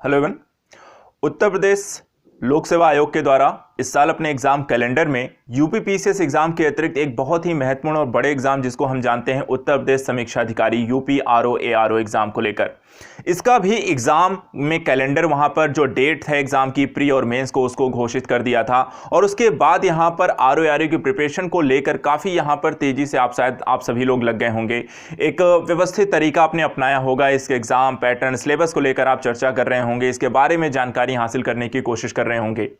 Hello everyone. Uttar Pradesh लोक सेवा आयोग के द्वारा इस साल अपने एग्जाम कैलेंडर में यूपीपीसीएस एग्जाम के अतिरिक्त एक बहुत ही महत्वपूर्ण और बड़े एग्जाम जिसको हम जानते हैं उत्तर प्रदेश समीक्षा अधिकारी यूपी आरओ एआरओ एग्जाम को लेकर इसका भी एग्जाम में कैलेंडर वहां पर जो डेट है एग्जाम की प्री और मेंस को उसको घोषित कर दिया था। और उसके बाद यहां पर आरओ एआरओ की प्रिपरेशन को लेकर काफ़ी यहां पर तेजी से आप सभी लोग लग गए होंगे। एक व्यवस्थित तरीका आपने अपनाया होगा। इसके एग्जाम पैटर्न सिलेबस को लेकर आप चर्चा कर रहे होंगे, इसके बारे में जानकारी हासिल करने की कोशिश कर रहे होंगे।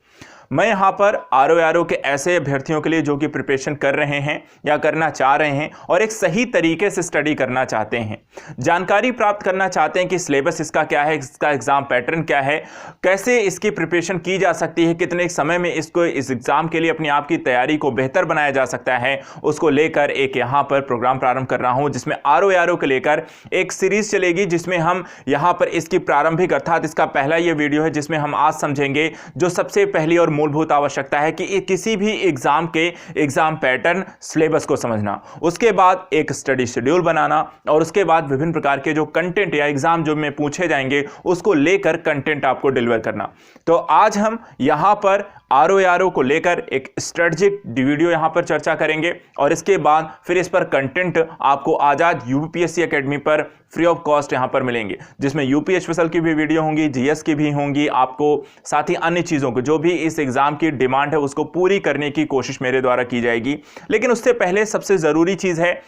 मैं यहां पर आरओ एआरओ के ऐसे अभ्यर्थियों के लिए जो कि प्रिपरेशन कर रहे हैं या करना चाह रहे हैं और एक सही तरीके से स्टडी करना चाहते हैं, जानकारी प्राप्त करना चाहते हैं कि सिलेबस इसका क्या है, इसका एग्जाम पैटर्न क्या है, कैसे इसकी प्रिपरेशन की जा सकती है, कितने समय में इसको इस एग्जाम के लिए अपने आप की तैयारी को बेहतर बनाया जा सकता है, उसको लेकर एक यहां पर प्रोग्राम प्रारंभ कर रहा हूं जिसमें आरओ एआरओ को लेकर एक सीरीज चलेगी जिसमें हम यहां पर इसकी प्रारंभिक अर्थात इसका पहला यह वीडियो है जिसमें हम आज समझेंगे जो सबसे पहली और मूलभूत आवश्यकता है कि किसी भी एग्जाम के एग्जाम पैटर्न सिलेबस को समझना, उसके बाद एक स्टडी शेड्यूल बनाना और उसके बाद विभिन्न प्रकार के जो कंटेंट या एग्जाम जो में पूछे जाएंगे उसको लेकर कंटेंट आपको डिलीवर करना। तो आज हम यहां पर आरओ एआरओ को लेकर एक स्ट्रेटजिक वीडियो यहां पर चर्चा करेंगे और इसके बाद फिर इस पर कंटेंट आपको आजाद यूपीएससी एकेडमी पर फ्री ऑफ कॉस्ट यहां पर मिलेंगे जिसमें यूपी स्पेशल की भी वीडियो होंगी, जीएस की भी होंगी, आपको साथ ही अन्य चीजों को जो भी इस एग्जाम की डिमांड है उसको पूरी करने की कोशिश मेरे द्वारा की जाएगी। लेकिन उससे पहले सबसे जरूरी चीज है,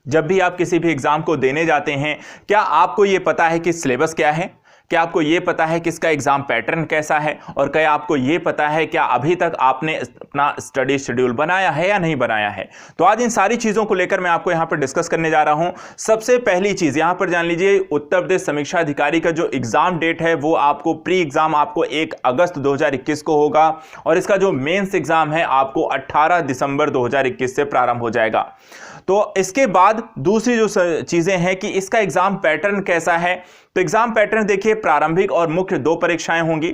जब भी आप किसी भी एग्जाम को देने जाते हैं क्या आपको यह पता है कि सिलेबस क्या है, क्या आपको यह पता है कि इसका एग्जाम पैटर्न कैसा है और क्या आपको यह पता है क्या अभी तक आपने अपना स्टडी शेड्यूल बनाया है या नहीं बनाया है। तो आज इन सारी चीजों को लेकर मैं आपको यहां पर डिस्कस करने जा रहा हूं। सबसे पहली चीज यहां पर जान लीजिए, उत्तर प्रदेश समीक्षा अधिकारी का जो एग्जाम डेट है वो आपको प्री एग्जाम आपको 1 अगस्त 2021 को होगा और इसका जो मेंस एग्जाम है आपको 18 दिसंबर 2021 से प्रारंभ हो जाएगा। तो इसके बाद दूसरी जो चीजें हैं कि इसका एग्जाम पैटर्न कैसा है। तो एग्जाम पैटर्न देखिए, प्रारंभिक और मुख्य 2 परीक्षाएं होंगी।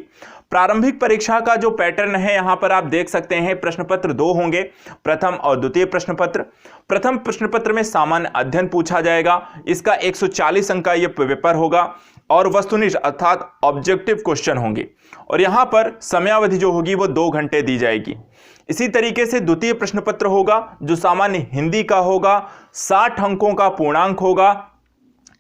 प्रारंभिक परीक्षा का जो पैटर्न है यहां पर आप देख सकते हैं, प्रश्न पत्र 2 होंगे, प्रथम और द्वितीय प्रश्न पत्र। प्रथम प्रश्न पत्र में सामान्य अध्ययन पूछा जाएगा, इसका 140 अंक का यह पेपर होगा और वस्तुनिष्ठ अर्थात ऑब्जेक्टिव क्वेश्चन होंगे और यहां पर समयावधि जो होगी वो 2 घंटे दी जाएगी। इसी तरीके से द्वितीय प्रश्न पत्र होगा जो सामान्य हिंदी का होगा, 60 अंकों का पूर्णांक होगा,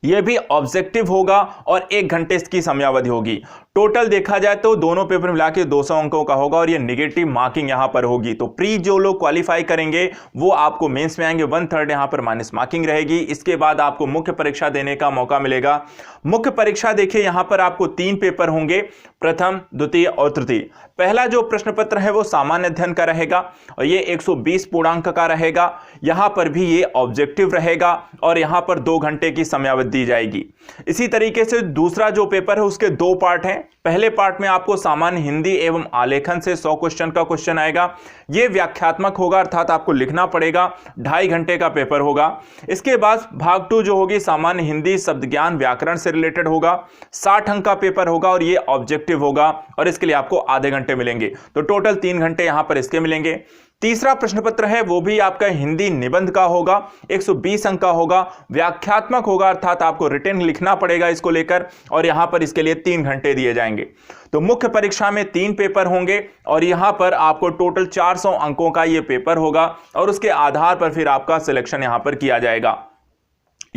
यह भी ऑब्जेक्टिव होगा और 1 घंटे इसकी समयावधि होगी। टोटल देखा जाए तो दोनों पेपर मिला के 200 अंकों का होगा और ये नेगेटिव मार्किंग यहां पर होगी। तो प्री जो लोग क्वालिफाई करेंगे वो आपको मेंस में आएंगे, 1/3 यहां पर माइनस मार्किंग रहेगी। इसके बाद आपको मुख्य परीक्षा देने का मौका मिलेगा। मुख्य परीक्षा देखिए यहां पर आपको 3 पेपर होंगे, प्रथम, द्वितीय और तृतीय। पहला जो प्रश्न पत्र है वो सामान्य अध्ययन का रहेगा और ये 120 पूर्णांक का रहेगा। यहां पर भी ये ऑब्जेक्टिव रहेगा और यहां पर 2 घंटे की समयावधि दी जाएगी। इसी तरीके से दूसरा जो पेपर है उसके 2 पार्ट हैं। पहले पार्ट में आपको सामान्य हिंदी एवं आलेखन से 100 क्वेश्चन का क्वेश्चन आएगा। यह व्याख्यात्मक होगा अर्थात आपको लिखना पड़ेगा, 2.5 घंटे का पेपर होगा। इसके बाद भाग 2 जो होगी सामान्य हिंदी शब्द ज्ञान व्याकरण से रिलेटेड होगा, 60 अंक का पेपर होगा और यह ऑब्जेक्टिव होगा और इसके लिए आपको आधे घंटे मिलेंगे। तो टोटल 3 घंटे यहां पर इसके मिलेंगे। तीसरा प्रश्न पत्र है वो भी आपका हिंदी निबंध का होगा, 120 अंक का होगा, व्याख्यात्मक होगा अर्थात आपको रिटन लिखना पड़ेगा इसको लेकर और यहां पर इसके लिए 3 घंटे दिए जाएंगे। तो मुख्य परीक्षा में 3 पेपर होंगे और यहां पर आपको टोटल 400 अंकों का यह पेपर होगा और उसके आधार पर फिर आपका सिलेक्शन यहां पर किया जाएगा।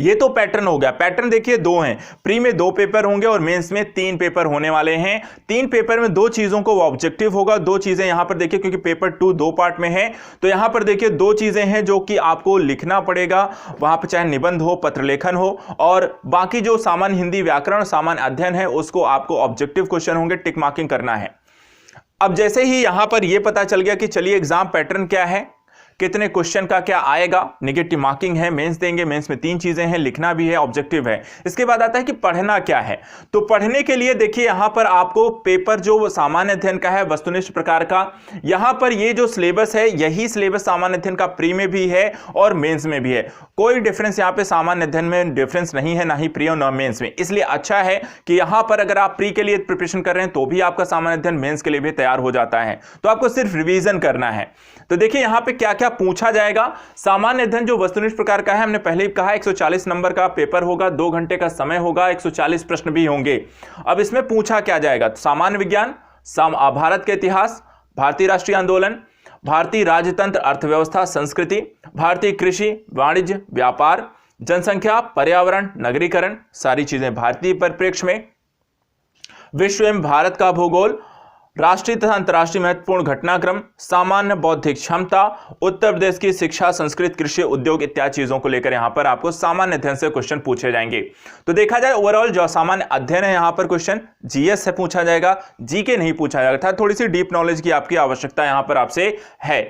ये तो पैटर्न हो गया। पैटर्न देखिए 2 हैं, प्री में 2 पेपर होंगे और मेंस में 3 पेपर होने वाले हैं। 3 पेपर में 2 चीजों को ऑब्जेक्टिव होगा, 2 चीजें यहां पर देखिए क्योंकि पेपर 2 2 पार्ट में है तो यहां पर देखिए 2 चीजें हैं जो कि आपको लिखना पड़ेगा, वहां पर चाहे निबंध हो, पत्र लेखन हो और बाकी जो सामान्य हिंदी व्याकरण सामान्य अध्ययन है उसको आपको ऑब्जेक्टिव क्वेश्चन होंगे, टिक मार्किंग करना है। अब जैसे ही यहां पर यह पता चल गया कि चलिए एग्जाम पैटर्न क्या है, कितने क्वेश्चन का क्या आएगा, नेगेटिव मार्किंग है, मेंस देंगे, मेंस में 3 चीजें हैं, लिखना भी है, ऑब्जेक्टिव है। इसके बाद आता है कि पढ़ना क्या है। तो पढ़ने के लिए देखिए यहां पर आपको पेपर जो सामान्य अध्ययन का है वस्तुनिष्ठ प्रकार का, यहां पर ये जो सिलेबस है यही सिलेबस सामान्य अध्ययन का प्री में भी है और मेंस में भी है। कोई डिफरेंस यहां पे सामान्य अध्ययन में डिफरेंस नहीं है, ना ही प्री और ना मेंस में। इसलिए अच्छा है कि यहां पर अगर आप प्री के लिए प्रिपरेशन कर रहे हैं तो भी आपका सामान्य अध्ययन मेंस के लिए भी तैयार हो जाता है। तो आपको सिर्फ रिवीजन करना है। तो देखिए यहां पे क्या क्या पूछा जाएगा। सामान्य अध्ययन जो वस्तुनिष्ठ प्रकार का है, हमने पहले ही कहा 140 नंबर का पेपर होगा, 2 घंटे का समय होगा, 140 प्रश्न भी होंगे। अब इसमें पूछा क्या जाएगा? सामान्य विज्ञान, भारत के इतिहास, भारतीय राष्ट्रीय आंदोलन, भारतीय राजतंत्र, अर्थव्यवस्था, संस्कृति, भारतीय कृषि, वाणिज्य, व्यापार, जनसंख्या, पर्यावरण, नगरीकरण, सारी चीजें भारतीय परिप्रेक्ष्य में, विश्व एवं भारत का भूगोल, राष्ट्रीय तथा अंतर्राष्ट्रीय महत्वपूर्ण घटनाक्रम, सामान्य बौद्धिक क्षमता, उत्तर प्रदेश की शिक्षा, संस्कृत, कृषि, उद्योग इत्यादि चीजों को लेकर यहां पर आपको सामान्य अध्ययन से क्वेश्चन पूछे जाएंगे। तो देखा जाए ओवरऑल जो सामान्य अध्ययन है यहां पर क्वेश्चन जीएस से पूछा जाएगा, जीके नहीं पूछा जाएगा, थोड़ी सी डीप नॉलेज की आपकी आवश्यकता यहां पर आपसे है।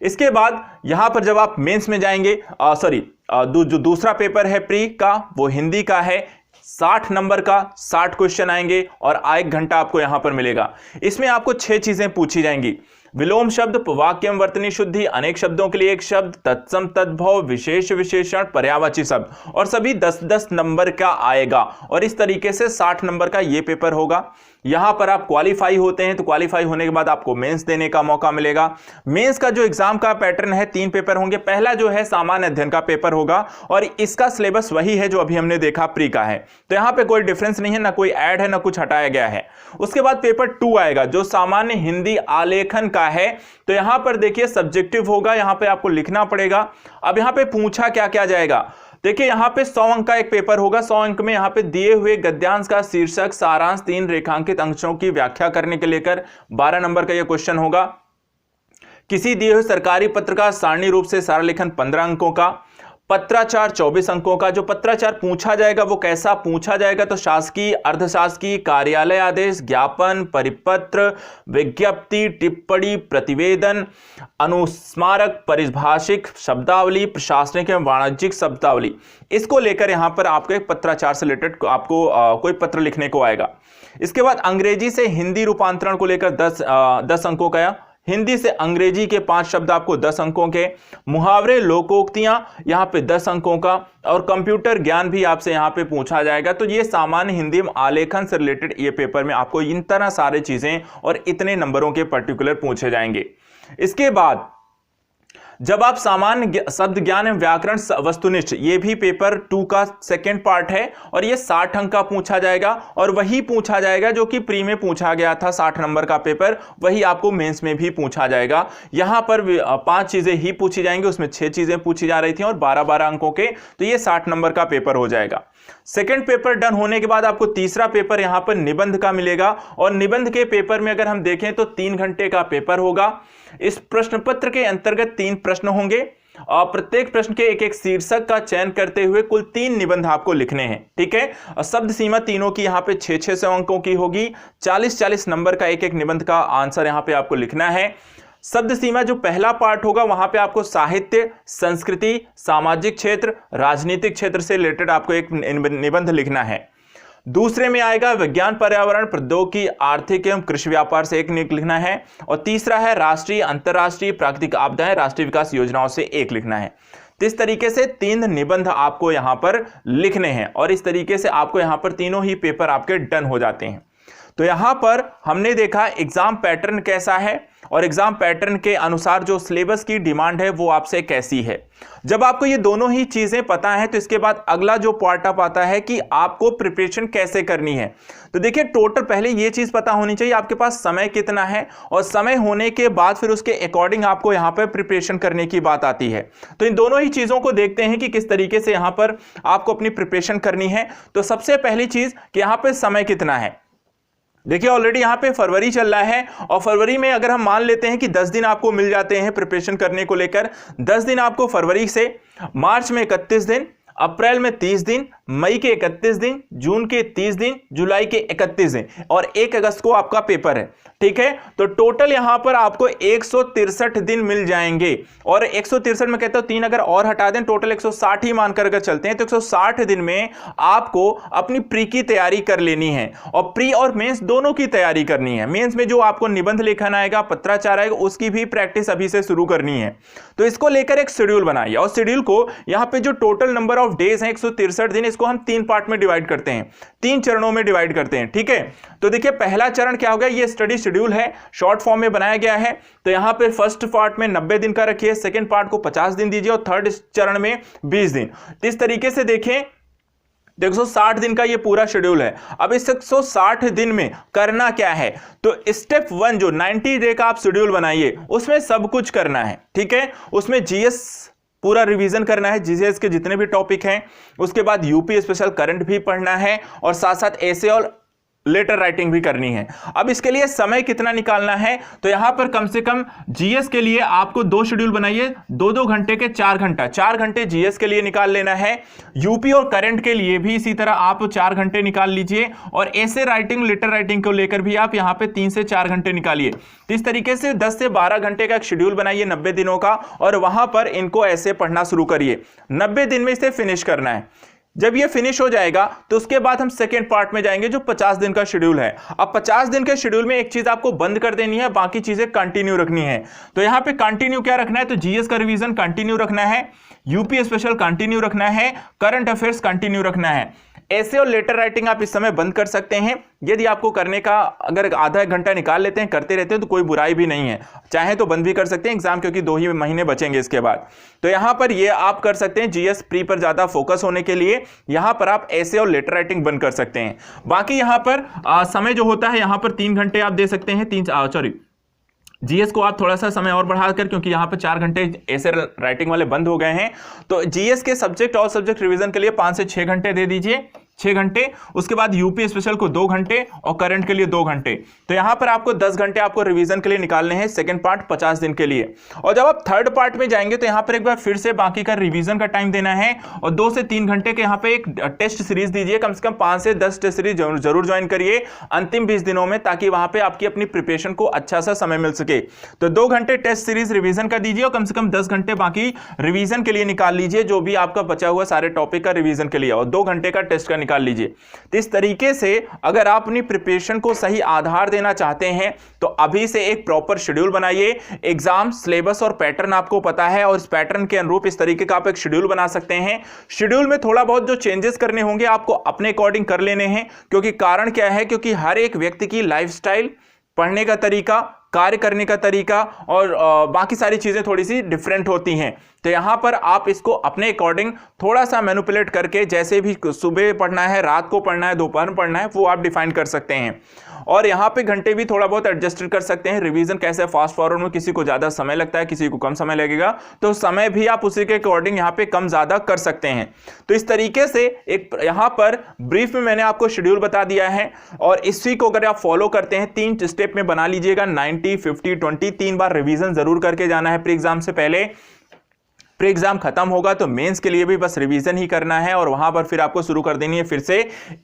इसके बाद यहां पर जब आप मेंस में जाएंगे, जो दूसरा पेपर है प्री का, वो हिंदी का है। 60 नंबर का 60 क्वेश्चन आएंगे और 1 घंटा आपको यहां पर मिलेगा। इसमें आपको 6 चीजें पूछी जाएंगी। विलोम शब्द, वाक्य में वर्तनी शुद्धि, अनेक शब्दों के लिए एक शब्द, तत्सम तद्भव, विशेष विशेषण, पर्यायवाची शब्द, और सभी 10-10 नंबर का आएगा। और इस तरीके से 60 नंबर का ये पेपर होगा। यहां पर आप क्वालिफाई होते हैं तो क्वालिफाई होने के बाद आपको मेंस देने का मौका मिलेगा। मेंस का जो एग्जाम का पैटर्न है, 3 पेपर होंगे। पहला जो है सामान्य अध्ययन का पेपर होगा और इसका सिलेबस वही है जो अभी हमने देखा प्री का है, तो यहां पे कोई डिफरेंस नहीं है, ना कोई ऐड है ना कुछ हटाया गया है। उसके बाद पेपर 2 आएगा जो सामान्य हिंदी आलेखन का है। तो यहां पर देखिए सब्जेक्टिव होगा, यहां पे आपको लिखना पड़ेगा। अब यहां पे पूछा क्या क्या जाएगा, देखिए यहां पे 100 अंक का एक पेपर होगा। 100 अंक में यहां पे दिए हुए गद्यांश का शीर्षक, सारांश, 3 रेखांकित अंशों की व्याख्या करने के लेकर 12 नंबर का यह क्वेश्चन होगा। किसी दिए हुए सरकारी पत्र का सारणी रूप से सारा लेखन 15 अंकों का। पत्राचार 24 अंकों का। जो पत्राचार पूछा जाएगा वो कैसा पूछा जाएगा, तो शासकीय, अर्धशासकीय, कार्यालय आदेश, ज्ञापन, परिपत्र, विज्ञप्ति, टिप्पणी, प्रतिवेदन, अनुस्मारक, परिभाषिक शब्दावली, प्रशासनिक एवं वाणिज्यिक शब्दावली, इसको लेकर यहां पर आपको एक पत्राचार से रिलेटेड आपको कोई पत्र लिखने को आएगा। इसके बाद अंग्रेजी से हिंदी रूपांतरण को लेकर 10 अंकों का। हिंदी से अंग्रेजी के 5 शब्द आपको 10 अंकों के। मुहावरे, लोकोक्तियां यहां पे 10 अंकों का। और कंप्यूटर ज्ञान भी आपसे यहां पे पूछा जाएगा। तो ये सामान्य हिंदी में आलेखन से रिलेटेड ये पेपर में आपको इन तरह सारे चीजें और इतने नंबरों के पर्टिकुलर पूछे जाएंगे। इसके बाद जब आप सामान्य शब्द ज्ञान एवं व्याकरण वस्तुनिष्ठ, ये भी पेपर 2 का सेकंड पार्ट है और ये 60 अंक का पूछा जाएगा और वही पूछा जाएगा जो कि प्री में पूछा गया था 60 नंबर का पेपर, वही आपको मेंस में भी पूछा जाएगा। यहां पर 5 चीजें ही पूछी जाएंगी, उसमें 6 चीजें पूछी जा रही थी और 12-12 अंकों के, तो ये 60 नंबर का पेपर हो जाएगा। सेकंड पेपर डन होने के बाद आपको तीसरा पेपर यहां पर निबंध का मिलेगा और निबंध के पेपर में अगर हम देखें तो 3 घंटे का पेपर होगा। इस प्रश्न पत्र के अंतर्गत 3 प्रश्न होंगे और प्रत्येक प्रश्न के एक शीर्षक का चयन करते हुए कुल 3 निबंध आपको लिखने हैं, ठीक है। और शब्द सीमा तीनों की यहां पे 600 अंकों की होगी। 40-40 नंबर का एक निबंध का आंसर यहां पे आपको लिखना है। शब्द सीमा जो पहला पार्ट होगा वहां पे आपको साहित्य, संस्कृति, सामाजिक क्षेत्र, राजनीतिक क्षेत्र से रिलेटेड आपको एक निबंध लिखना है। दूसरे में आएगा विज्ञान, पर्यावरण, प्रौद्योगिकी, आर्थिक एवं कृषि व्यापार से एक लिखना है। और तीसरा है राष्ट्रीय, अंतर्राष्ट्रीय, प्राकृतिक आपदाएं, राष्ट्रीय विकास योजनाओं से एक लिखना है। तो इस तरीके से 3 निबंध आपको यहां पर लिखने हैं और इस तरीके से आपको यहां पर तीनों ही पेपर आपके डन हो जाते हैं। तो यहां पर हमने देखा एग्जाम पैटर्न कैसा है और एग्जाम पैटर्न के अनुसार जो सिलेबस की डिमांड है वो आपसे कैसी है। जब आपको ये दोनों ही चीजें पता है तो इसके बाद अगला जो पार्ट अप आता है कि आपको प्रिपरेशन कैसे करनी है। तो देखिए टोटल पहले ये चीज पता होनी चाहिए आपके पास समय कितना है और समय होने के बाद फिर उसके अकॉर्डिंग आपको यहां पर प्रिपरेशन करने की बात आती है। तो इन दोनों ही चीजों को देखते हैं कि किस तरीके से यहां पर आपको अपनी प्रिपरेशन करनी है। तो सबसे पहली चीज कि यहां पर समय कितना है। देखिए ऑलरेडी यहाँ पे फरवरी चल रहा है और फरवरी में अगर हम मान लेते हैं कि 10 दिन आपको मिल जाते हैं प्रिपरेशन करने को लेकर, 10 दिन आपको फरवरी से, मार्च में 31 दिन, अप्रैल में 30 दिन, मई के 31 दिन, जून के 30 दिन, जुलाई के 31 दिन और 1 अगस्त को आपका पेपर है, ठीक है। तो टोटल यहां पर आपको 163 दिन मिल जाएंगे और 163 में कहता हूं 3 अगर और हटा दें टोटल 160 ही मानकर अगर चलते हैं तो 160 दिन में आपको अपनी प्री की तैयारी कर लेनी है और प्री और मेंस दोनों की तैयारी करनी है। मेंस में जो आपको निबंध लेखन आएगा, पत्राचार आएगा, उसकी भी प्रैक्टिस अभी से शुरू करनी है। तो इसको लेकर एक शेड्यूल बनाइए और शेड्यूल को यहां पर जो टोटल नंबर ऑफ डेज हैं 163 दिन, इसको हम 3 पार्ट में डिवाइड करते हैं, 3 चरणों में डिवाइड करते हैं, ठीक है। तो देखिए पहला चरण क्या होगा, ये स्टडी शेड्यूल है, शॉर्ट फॉर्म में बनाया गया है। तो यहां पे फर्स्ट पार्ट में 90 दिन का रखिए, सेकेंड पार्ट को 50 दिन दीजिए और थर्ड चरण में 20 दिन। इस तरीके से देखें 160 दिन का ये पूरा शेड्यूल है। अब इस 160 दिन में करना क्या है, तो स्टेप 1 जो 90 डे का आप शेड्यूल बनाइए उसमें सब कुछ करना है, ठीक है। उसमें जीएस पूरा रिवीजन करना है, जीएस के जितने भी टॉपिक हैं, उसके बाद यूपी स्पेशल करंट भी पढ़ना है और साथ साथ ऐसे और लेटर राइटिंग भी करनी है। अब इसके लिए समय कितना निकालना है, तो यहां पर कम से कम जीएस के लिए आपको 2 शेड्यूल बनाइए, 2-2 घंटे के 4 घंटा, 4 घंटे जीएस के लिए निकाल लेना है। यूपी और करंट के लिए भी इसी तरह आप 4 घंटे निकाल लीजिए और ऐसे राइटिंग लेटर राइटिंग को लेकर भी आप यहां पे 3 से 4 घंटे निकालिए। इस तरीके से 10 से 12 घंटे का एक शेड्यूल बनाइए 90 दिनों का और वहां पर इनको ऐसे पढ़ना शुरू करिए। 90 दिन में इसे फिनिश करना है। जब ये फिनिश हो जाएगा तो उसके बाद हम सेकेंड पार्ट में जाएंगे जो 50 दिन का शेड्यूल है। अब 50 दिन के शेड्यूल में एक चीज आपको बंद कर देनी है, बाकी चीजें कंटिन्यू रखनी है। तो यहां पे कंटिन्यू क्या रखना है, तो जीएस का रिवीजन कंटिन्यू रखना है, यूपी स्पेशल कंटिन्यू रखना है, करंट अफेयर्स कंटिन्यू रखना है। ऐसे और लेटर राइटिंग आप इस समय बंद कर सकते हैं। यदि आपको करने का अगर आधा एक घंटा निकाल लेते हैं, करते रहते हैं तो कोई बुराई भी नहीं है, चाहे तो बंद भी कर सकते हैं एग्जाम, क्योंकि 2 ही महीने बचेंगे इसके बाद। तो यहां पर ये आप कर सकते हैं जीएस प्री पर ज्यादा फोकस होने के लिए, यहां पर आप ऐसे और लेटर राइटिंग बंद कर सकते हैं। बाकी यहां पर समय जो होता है यहां पर 3 घंटे आप दे सकते हैं, जीएस को आप थोड़ा सा समय और बढ़ाकर, क्योंकि यहां पे 4 घंटे ऐसे राइटिंग वाले बंद हो गए हैं, तो जीएस के सब्जेक्ट और सब्जेक्ट रिवीजन के लिए 5 से 6 घंटे दे दीजिए, 6 घंटे। उसके बाद यूपी स्पेशल को 2 घंटे और करंट के लिए 2 घंटे। तो यहां पर आपको 10 घंटे आपको रिवीजन के लिए निकालने हैं, सेकंड पार्ट 50 दिन के लिए। और जब आप थर्ड पार्ट में जाएंगे तो यहां पर एक बार फिर से बाकी का रिवीजन का टाइम देना है और 2 से 3 घंटे के यहां पे एक टेस्ट सीरीज दीजिए, कम से कम 5 से 10 टेस्ट सीरीज जरूर ज्वाइन करिए अंतिम 20 दिनों में, ताकि वहां पे आपकी अपनी प्रिपरेशन को अच्छा सा समय मिल सके। तो 2 घंटे टेस्ट सीरीज रिवीजन का दीजिए और कम से कम 10 घंटे बाकी रिवीजन के लिए निकाल लीजिए, जो भी आपका बचा हुआ सारे टॉपिक का रिवीजन के लिए, और 2 घंटे का टेस्ट का निकाल लीजिए। तो इस तरीके से अगर आप अपनी प्रिपरेशन को सही आधार देना चाहते हैं तो अभी से एक प्रॉपर शेड्यूल बनाइए। एग्जाम सिलेबस और पैटर्न आपको पता है और इस पैटर्न के अनुरूप इस तरीके का आप एक शेड्यूल बना सकते हैं। शेड्यूल में थोड़ा बहुत जो चेंजेस करने होंगे आपको अपने अकॉर्डिंग कर लेने हैं, क्योंकि कारण क्या है, क्योंकि हर एक व्यक्ति की लाइफस्टाइल, पढ़ने का तरीका, कार्य करने का तरीका और बाकी सारी चीजें थोड़ी सी डिफरेंट होती हैं। तो यहां पर आप इसको अपने अकॉर्डिंग थोड़ा सा मैनिपुलेट करके, जैसे भी सुबह पढ़ना है, रात को पढ़ना है, दोपहर में पढ़ना है, वो आप डिफाइन कर सकते हैं। और यहां पे घंटे भी थोड़ा बहुत एडजस्ट कर सकते हैं। रिवीजन कैसे फास्ट फॉरवर्ड में किसी को ज्यादा समय लगता है, किसी को कम समय लगेगा, तो समय भी आप उसी के अकॉर्डिंग यहां पे कम ज्यादा कर सकते हैं। तो इस तरीके से एक यहां पर ब्रीफ में मैंने आपको शेड्यूल बता दिया है और इसी को अगर आप फॉलो करते हैं 3 स्टेप में बना लीजिएगा, 90, 50, 20, 3 बार रिवीजन जरूर करके जाना है प्री एग्जाम से पहले। प्री एग्जाम खत्म होगा तो मेंस के लिए भी बस रिवीजन ही करना है और वहां पर फिर आपको शुरू कर देनी है फिर से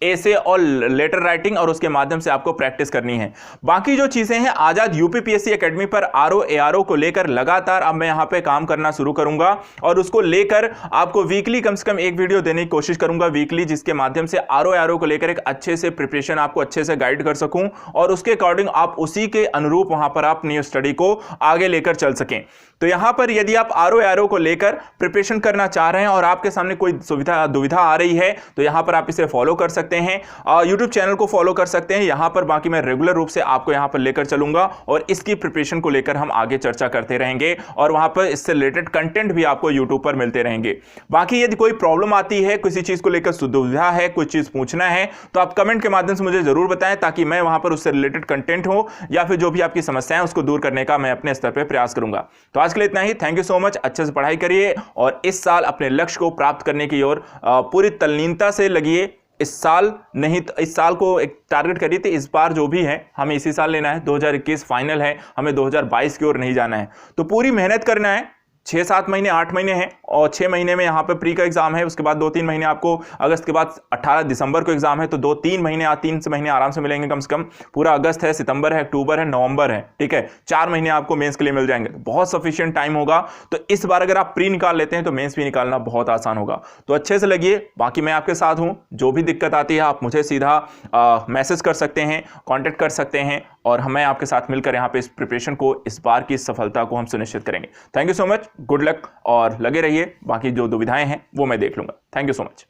ऐसे और लेटर राइटिंग, और उसके माध्यम से आपको प्रैक्टिस करनी है। बाकी जो चीजें हैं आजाद यूपीपीएससी एकेडमी पर आरओ एआरओ को लेकर लगातार अब मैं यहां पे काम करना शुरू करूंगा और उसको लेकर आपको वीकली कम से कम एक वीडियो देने की कोशिश करूंगा वीकली, जिसके माध्यम से आरओ एआरओ को लेकर एक अच्छे से प्रिपरेशन आपको अच्छे से गाइड कर सकूं और उसके अकॉर्डिंग आप उसी के अनुरूप वहां पर आप अपनी स्टडी को आगे लेकर चल सकें। तो यहां पर यदि आप आरओ एआरओ को लेकर प्रिपरेशन करना चाह रहे हैं और आपके सामने कोई दुविधा आ रही है तो यहां पर आप इसे फॉलो कर सकते हैं, यूट्यूब चैनल को फॉलो कर सकते हैं। यहां पर बाकी मैं रेगुलर रूप से आपको यहां पर लेकर चलूंगा और इसकी प्रिपरेशन को लेकर हम आगे चर्चा करते रहेंगे और वहां पर इससे रिलेटेड कंटेंट भी आपको यूट्यूब पर मिलते रहेंगे। बाकी यदि कोई प्रॉब्लम आती है, किसी चीज को लेकर दुविधा है, कोई चीज पूछना है, तो आप कमेंट के माध्यम से मुझे जरूर बताएं, ताकि मैं वहां पर उससे रिलेटेड कंटेंट हो या फिर जो भी आपकी समस्याएं उसको दूर करने का मैं अपने स्तर पर प्रयास करूंगा। तो आज के लिए इतना ही। Thank you so much. अच्छे से पढ़ाई करिए और इस साल अपने लक्ष्य को प्राप्त करने की ओर पूरी तल्लीनता से लगिए। इस साल नहीं तो इस साल को एक टारगेट करिए, तो इस बार जो भी है हमें इसी साल लेना है। 2021 फाइनल है, हमें 2022 की ओर नहीं जाना है, तो पूरी मेहनत करना है। 6-7 महीने 8 महीने हैं और 6 महीने में यहाँ पे प्री का एग्जाम है, उसके बाद 2-3 महीने आपको अगस्त के बाद 18 दिसंबर को एग्जाम है, तो 2-3 महीने 3 महीने आराम से मिलेंगे कम से कम। पूरा अगस्त है, सितंबर है, अक्टूबर है, नवंबर है, ठीक है, 4 महीने आपको मेंस के लिए मिल जाएंगे, बहुत सफिशिएंट टाइम होगा। तो इस बार अगर आप प्री निकाल लेते हैं तो मेंस भी निकालना बहुत आसान होगा। तो अच्छे से लगिए, बाकी मैं आपके साथ हूं। जो भी दिक्कत आती है आप मुझे सीधा मैसेज कर सकते हैं, कॉन्टेक्ट कर सकते हैं। और हमें आपके साथ मिलकर यहाँ पे इस प्रिपरेशन को, इस बार की सफलता को हम सुनिश्चित करेंगे। Thank you so much, good luck और लगे रहिए, बाकी जो दुविधाएं हैं वो मैं देख लूंगा। Thank you so much.